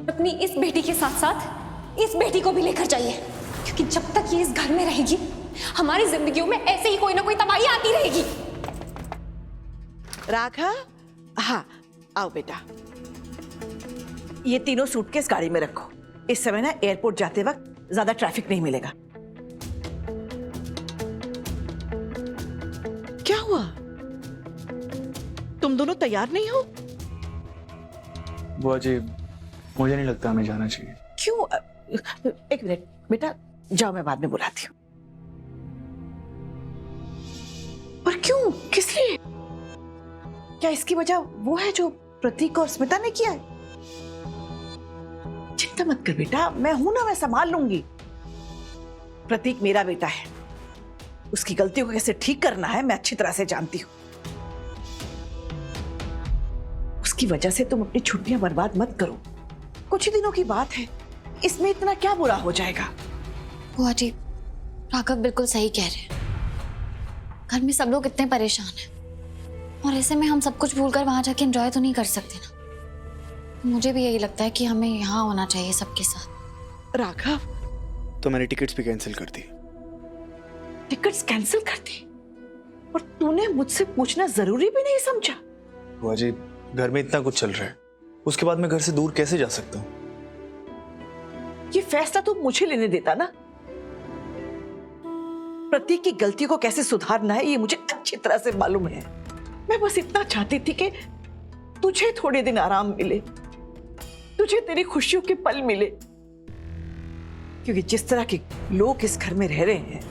अपनी इस बेटी के साथ साथ इस बेटी को भी लेकर जाइए, क्योंकि जब तक ये इस घर में रहेगी हमारी जिंदगियों में ऐसे ही कोई ना कोई तबाही आती रहेगी। राघव, हाँ आओ बेटा, ये तीनों सूटकेस गाड़ी में रखो। इस समय ना एयरपोर्ट जाते वक्त ज्यादा ट्रैफिक नहीं मिलेगा। क्या हुआ? तुम दोनों तैयार नहीं हो? बुआ जी, मुझे नहीं लगता हमें जाना चाहिए। क्यों? एक मिनट बेटा, जाओ मैं बाद में बुलाती हूँ। पर क्यों? किस लिए? क्या इसकी वजह वो है जो प्रतीक और स्मिता ने किया है? चिंता मत कर बेटा, मैं हूं ना, मैं संभाल लूंगी। प्रतीक मेरा बेटा है, उसकी गलतियों को कैसे ठीक करना है मैं अच्छी तरह से जानती हूँ। उसकी वजह से तुम अपनी छुट्टियां बर्बाद मत करो। कुछ ही दिनों की बात है, इसमें इतना क्या बुरा हो जाएगा? बुआ जी, राघव बिल्कुल सही कह रहे हैं। घर में सब लोग इतने परेशान हैं और ऐसे में हम सब कुछ भूलकर वहां जाके एंजॉय तो नहीं कर सकते ना। मुझे भी यही लगता है कि हमें यहाँ होना चाहिए सबके साथ। राघव, तो मैंने टिकट्स भी कैंसिल कर दी। टिकट्स कैंसिल कर दी? और तूने मुझसे पूछना जरूरी भी नहीं समझा? बुआ जी, घर में इतना कुछ चल रहा है, उसके बाद मैं घर से दूर कैसे जा सकता हूँ? ये फैसला तो मुझे लेने देता ना। प्रतीक की गलतियों को कैसे सुधारना है ये मुझे अच्छी तरह से मालूम है। मैं बस इतना चाहती थी कि तुझे थोड़े दिन आराम मिले, तुझे तेरी खुशियों के पल मिले, क्योंकि जिस तरह के लोग इस घर में रह रहे हैं,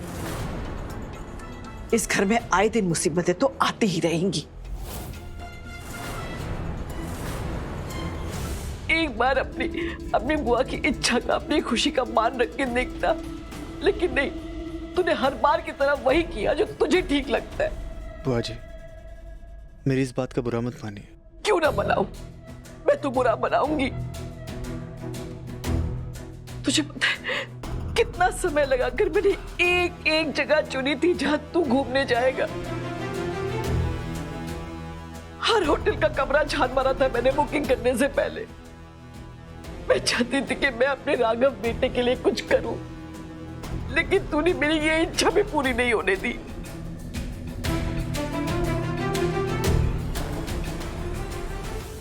इस घर में आए दिन मुसीबतें तो आती ही रहेंगी। एक बार अपनी बुआ की इच्छा का, अपनी खुशी का मान रख के देखता, लेकिन नहीं, तूने हर बार की तरह वही किया जो तुझे ठीक लगता है। बुआ जी, मेरी इस बात का बुरा मत मानिए। क्यों ना बनाऊं? मैं तो बुरा बनाऊंगी। तुझे पता है कितना समय लगाकर मैंने एक एक जगह चुनी थी जहां तू घूमने जाएगा। हर होटल का कमरा छान मारा था मैंने बुकिंग करने से पहले। मैं चाहती थी कि मैं अपने राघव बेटे के लिए कुछ करूं, लेकिन तूने मेरी ये इच्छा भी पूरी नहीं होने दी।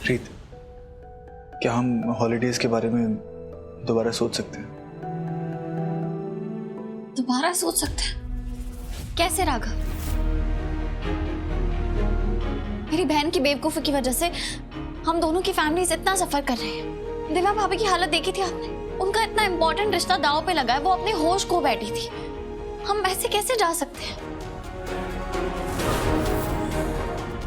प्रीत, क्या हम हॉलिडेज के बारे में दोबारा सोच सकते हैं? दोबारा सोच सकते हैं? कैसे राघव? मेरी बहन की बेवकूफी की वजह से हम दोनों की फैमिलीज इतना सफर कर रहे हैं। दिव्या भाभी की हालत देखी थी आपने? उनका इतना इंपॉर्टेंट रिश्ता दांव पे लगा है, वो अपने होश खो बैठी थी। हम ऐसे कैसे जा सकते हैं?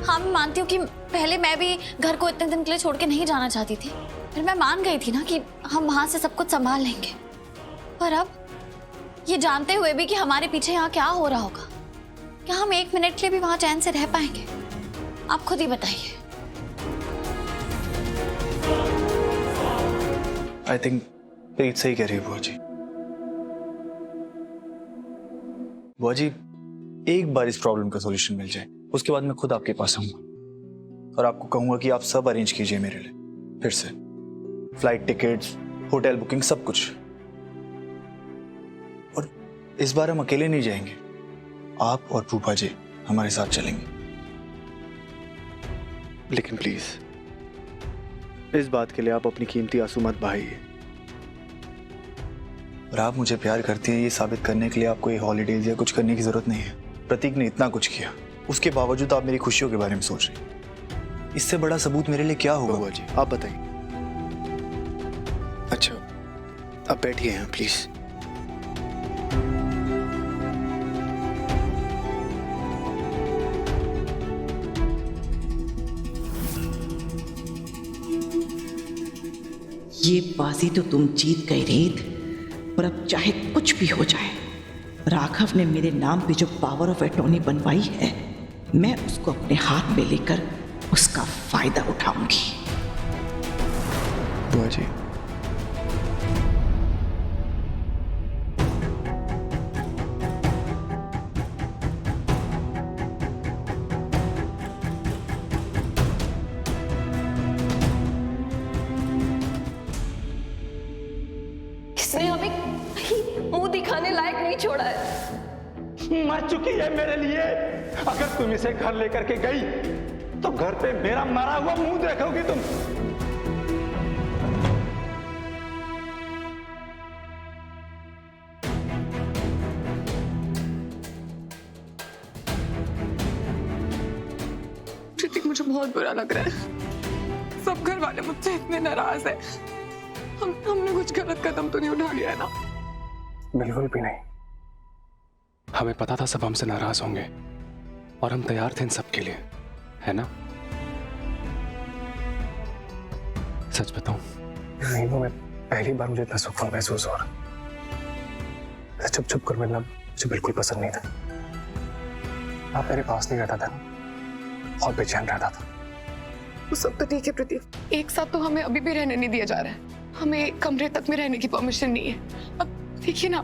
हाँ, मैं मानती हूँ कि पहले मैं भी घर को इतने दिन के लिए छोड़ के नहीं जाना चाहती थी, फिर मैं मान गई थी ना कि हम वहां से सब कुछ संभाल लेंगे। पर अब ये जानते हुए भी कि हमारे पीछे यहाँ क्या हो रहा होगा, क्या हम एक मिनट के लिए भी वहां चैन से रह पाएंगे? आप खुद ही बताइए। आई थिंक प्रीत सही कह रही है बुआ जी। बुआ जी, एक बार इस प्रॉब्लम का सॉल्यूशन मिल जाए, उसके बाद मैं खुद आपके पास आऊंगा और आपको कहूंगा कि आप सब अरेंज कीजिए मेरे लिए, फिर से फ्लाइट टिकट्स, होटल बुकिंग, सब कुछ। और इस बार हम अकेले नहीं जाएंगे, आप और फूफा जी हमारे साथ चलेंगे। लेकिन प्लीज इस बात के लिए आप अपनी कीमती आंसू मत बहाइए। और आप मुझे प्यार करती हैं ये साबित करने के लिए आपको ये हॉलीडेज या कुछ करने की जरूरत नहीं है। प्रतीक ने इतना कुछ किया, उसके बावजूद आप मेरी खुशियों के बारे में सोच रहे हैं। इससे बड़ा सबूत मेरे लिए क्या होगा? बुआ जी, आप बताइए। अच्छा, अब बैठिए यहाँ प्लीज। ये बाजी तो तुम जीत गए रीत, पर अब चाहे कुछ भी हो जाए, राघव ने मेरे नाम पे जो पावर ऑफ अटॉर्नी बनवाई है, मैं उसको अपने हाथ में लेकर उसका फायदा उठाऊंगी। बुआ जी, नहीं छोड़ा है। मर चुकी है मेरे लिए। अगर तुम इसे घर लेकर के गई तो घर पे मेरा मरा हुआ मुंह देखोगी तुम। ऋतिक, मुझे बहुत बुरा लग रहा है। सब घर वाले मुझसे इतने नाराज हैं। हमने कुछ गलत कदम तो नहीं उठा लिया है ना? बिल्कुल भी नहीं। हमें पता था सब हमसे नाराज होंगे और हम तैयार थे इन सब के लिए, है ना? सच बताऊं, महीनों में पहली बार मुझे इतना सुकून महसूस हो रहा। छुप छुप कर मिलना मुझे बिल्कुल पसंद नहीं था। आप मेरे पास नहीं रहता था और बेचैन रहता था। वो सब तो ठीक है प्रतीक, एक साथ तो हमें अभी भी रहने नहीं दिया जा रहा है। हमें एक कमरे तक में रहने की परमिशन नहीं है। अब देखिए ना,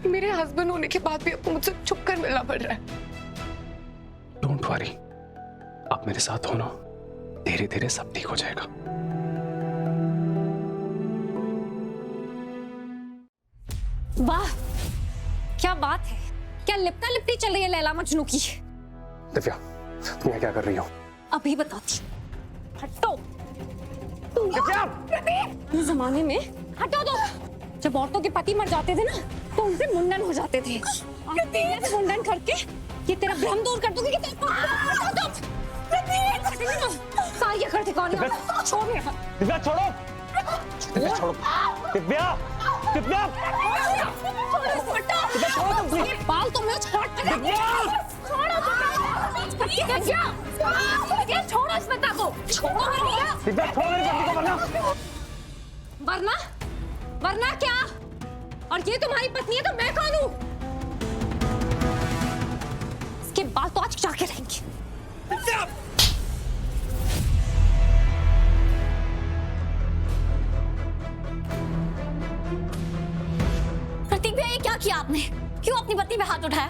मेरे हस्बैंड होने के बाद भी आपको मुझसे छुप कर मिलना पड़ रहा है। डोंट वरी, आप मेरे साथ हो ना, धीरे धीरे सब ठीक हो जाएगा। वाह, क्या बात है। क्या लिपटा लिपटी चल रही है लैला मजनू की। दिव्या, तुम यहाँ क्या कर रही हो? अभी बताती हूँ। हटो। इस जमाने में हटो दो। जब औरतों के पति मर जाते थे ना तो उनसे मुंडन हो जाते थे। मुंडन करके ये तेरा भ्रम दूर कर दूंगी कि साया करते कौन है? छोड़ मेरा हाथ। दिव्या छोड़ो। दिव्या छोड़ो। दिव्या, दिव्या ये बाल तो मैं छोड़ छोड़ो इस बता को। छोड़ो दिव्या, छोड़ो मेरे पति को। वरना वरना क्या? और ये तुम्हारी पत्नी है तो मैं कौन हूँ? इसके बाल तो आज जाके रहेंगे। प्रतीक भैया, ये क्या किया आपने? क्यों अपनी पत्नी पे हाथ उठाया?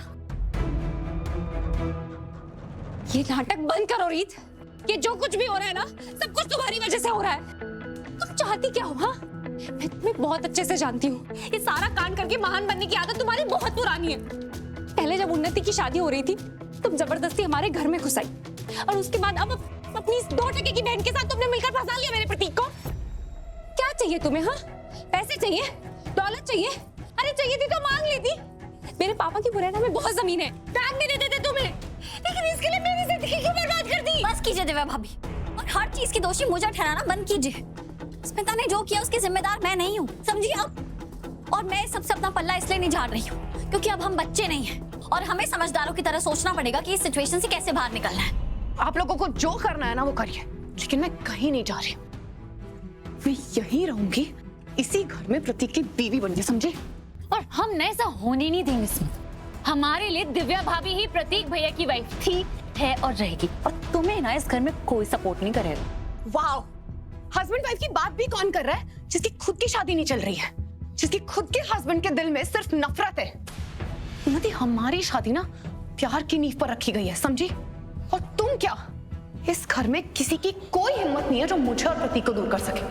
ये नाटक बंद करो रीत। ये जो कुछ भी हो रहा है ना, सब कुछ तुम्हारी वजह से हो रहा है। तुम चाहती क्या हो? हाँ, मैं तुम्हें बहुत अच्छे से जानती हूँ। ये सारा कांड करके महान बनने की आदत तुम्हारी बहुत पुरानी है। पहले जब उन्नति की शादी हो रही थी तुम जबरदस्ती हमारे घर में घुस आई, और उसके बाद अब अपनी इस 2 टके की बहन के साथ तुमने मिलकर फंसा लिया मेरे प्रतीक को। क्या चाहिए तुम्हें? हाँ, पैसे चाहिए, दौलत चाहिए? अरे चाहिए थी तो मांग लेती। मेरे पापा की मुरैना में बहुत जमीन है, दान भी दे देते तुम्हें, लेकिन इसके लिए मेरी जिंदगी क्यों बर्बाद कर दी? बस कीजिए दिव्या भाभी, और हर चीज की दोषी मुझे ठहराना बंद कीजिए। स्मिता ने जो किया उसकी जिम्मेदार मैं नहीं हूँ, समझिए आप। और मैं सबसे अपना पल्ला इसलिए नहीं झाड़ रही हूँ क्योंकि अब हम बच्चे नहीं हैं और हमें समझदारों की तरह सोचना पड़ेगा कि इस सिचुएशन से कैसे बाहर निकलना है। आप लोगों को जो करना है ना वो करिए, लेकिन मैं कहीं नहीं जा रही। मैं यहीं रहूंगी, इसी घर में प्रतीक की बीवी बन के, समझे? और हमने ऐसा होने नहीं देंगे इसमें। हमारे लिए दिव्या भाभी ही प्रतीक भैया की वाइफ थी, है और रहेगी, और तुम्हें ना इस घर में कोई सपोर्ट नहीं करेगा। वाह, हस्बैंड वाइफ की बात भी कौन कर रहा है जिसकी खुद की शादी नहीं चल रही है, जिसकी खुद के हस्बैंड के दिल में सिर्फ नफरत है। उन्नति, हमारी शादी ना प्यार की नींव पर रखी गई है, समझी? और तुम क्या, इस घर में किसी की कोई हिम्मत नहीं है जो मुझे और प्रतीक को दूर कर सके।